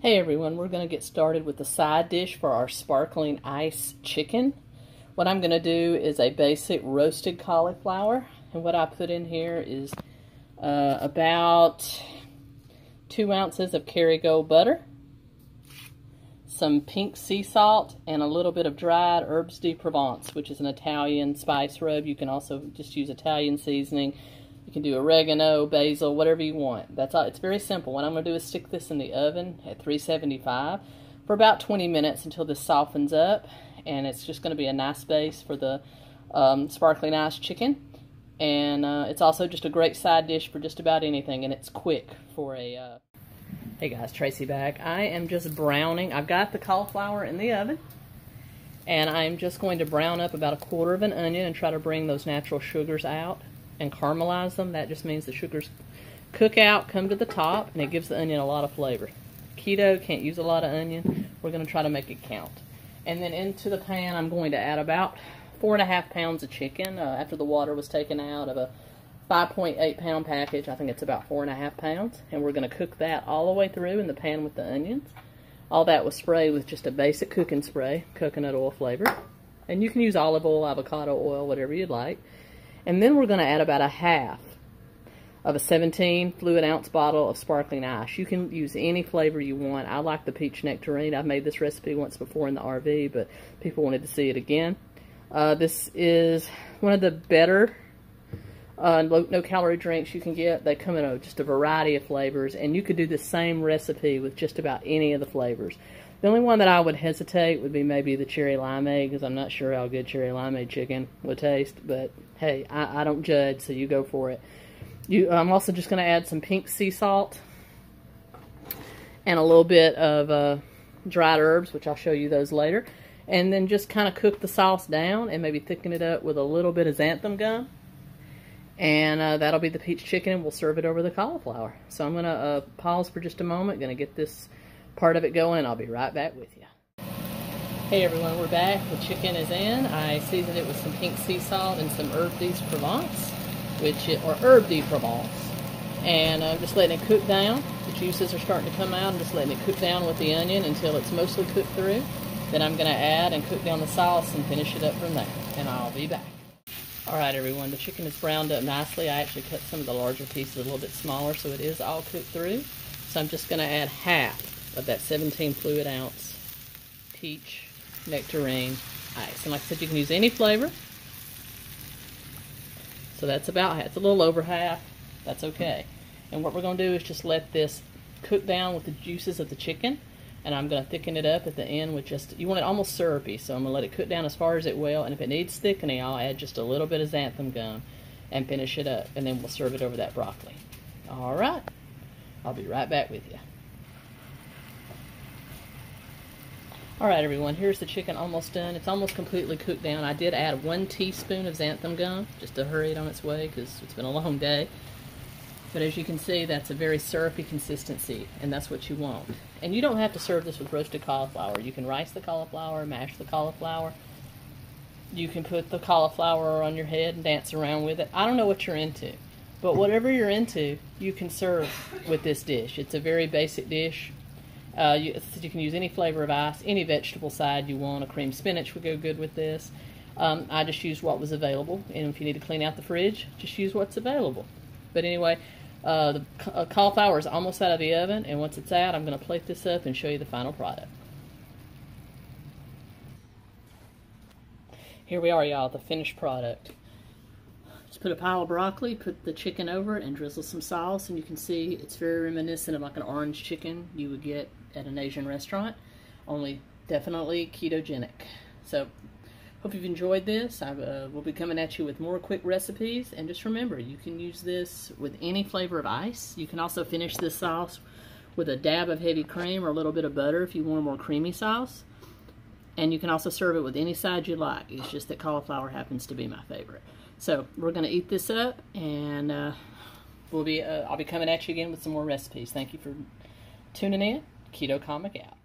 Hey everyone, we're going to get started with the side dish for our sparkling ice chicken. What I'm going to do is a basic roasted cauliflower, and what I put in here is about 2 ounces of Kerrygold butter, some pink sea salt, and a little bit of dried herbes de Provence, which is an Italian spice rub. You can also just use Italian seasoning. You can do oregano, basil, whatever you want. That's all. It's very simple. What I'm going to do is stick this in the oven at 375 for about 20 minutes until this softens up, and it's just going to be a nice base for the sparkling ice chicken. And it's also just a great side dish for just about anything, and it's quick for a... Hey guys, Tracy back. I am just browning. I've got the cauliflower in the oven, and I'm just going to brown up about 1/4 of an onion and try to bring those natural sugars out and caramelize them. That just means the sugars cook out, come to the top, and it gives the onion a lot of flavor. Keto, can't use a lot of onion. We're going to try to make it count. And then into the pan, I'm going to add about 4.5 pounds of chicken after the water was taken out of a 5.8 pound package. I think it's about 4.5 pounds. And we're going to cook that all the way through in the pan with the onions. All that was sprayed with just a basic cooking spray, coconut oil flavor. And you can use olive oil, avocado oil, whatever you'd like. And then we're going to add about 1/2 of a 17 fluid ounce bottle of sparkling ice. You can use any flavor you want. I like the Peach Nectarine. I've made this recipe once before in the RV, but people wanted to see it again. This is one of the better no-calorie drinks you can get. They come in just a variety of flavors, and you could do the same recipe with just about any of the flavors. The only one that I would hesitate would be maybe the cherry limeade, because I'm not sure how good cherry limeade chicken would taste. But hey, I don't judge, so you go for it. I'm also just going to add some pink sea salt and a little bit of dried herbs, which I'll show you those later. And then just kind of cook the sauce down and maybe thicken it up with a little bit of Xanthem Gum. And that'll be the peach chicken, and we'll serve it over the cauliflower. So I'm going to pause for just a moment, going to get this part of it going, and I'll be right back with you. Hey everyone, we're back. The chicken is in. I seasoned it with some pink sea salt and some herbes de Provence, herb de Provence. And I'm just letting it cook down. The juices are starting to come out. I'm just letting it cook down with the onion until it's mostly cooked through. Then I'm going to add and cook down the sauce and finish it up from there. And I'll be back. Alright everyone, the chicken is browned up nicely. I actually cut some of the larger pieces a little bit smaller, so it is all cooked through. So I'm just going to add 1/2 of that 17 fluid ounce Peach Nectarine Ice. And like I said, you can use any flavor. So that's about 1/2. It's a little over 1/2. That's okay. And what we're going to do is just let this cook down with the juices of the chicken. And I'm going to thicken it up at the end with just, you want it almost syrupy, so I'm going to let it cook down as far as it will. And if it needs thickening, I'll add just a little bit of Xanthem Gum and finish it up. And then we'll serve it over that broccoli. Alright. I'll be right back with you. Alright everyone, here's the chicken almost done. It's almost completely cooked down. I did add 1 teaspoon of Xanthem Gum just to hurry it on its way because it's been a long day. But as you can see, that's a very syrupy consistency, and that's what you want. And you don't have to serve this with roasted cauliflower. You can rice the cauliflower, mash the cauliflower. You can put the cauliflower on your head and dance around with it. I don't know what you're into, but whatever you're into, you can serve with this dish. It's a very basic dish. You can use any flavor of ice, any vegetable side you want. A cream spinach would go good with this. I just used what was available, and if you need to clean out the fridge, just use what's available. But anyway, the cauliflower is almost out of the oven, and once it's out, I'm going to plate this up and show you the final product. Here we are, y'all, the finished product. Just put a pile of broccoli, put the chicken over it, and drizzle some sauce, and you can see it's very reminiscent of like an orange chicken you would get at an Asian restaurant, only definitely ketogenic. So, hope you've enjoyed this. We'll be coming at you with more quick recipes, and just remember, you can use this with any flavor of ice. You can also finish this sauce with a dab of heavy cream or a little bit of butter if you want a more creamy sauce. And you can also serve it with any side you like. It's just that cauliflower happens to be my favorite. So we're going to eat this up, and I'll be coming at you again with some more recipes. Thank you for tuning in. Keto Comic out.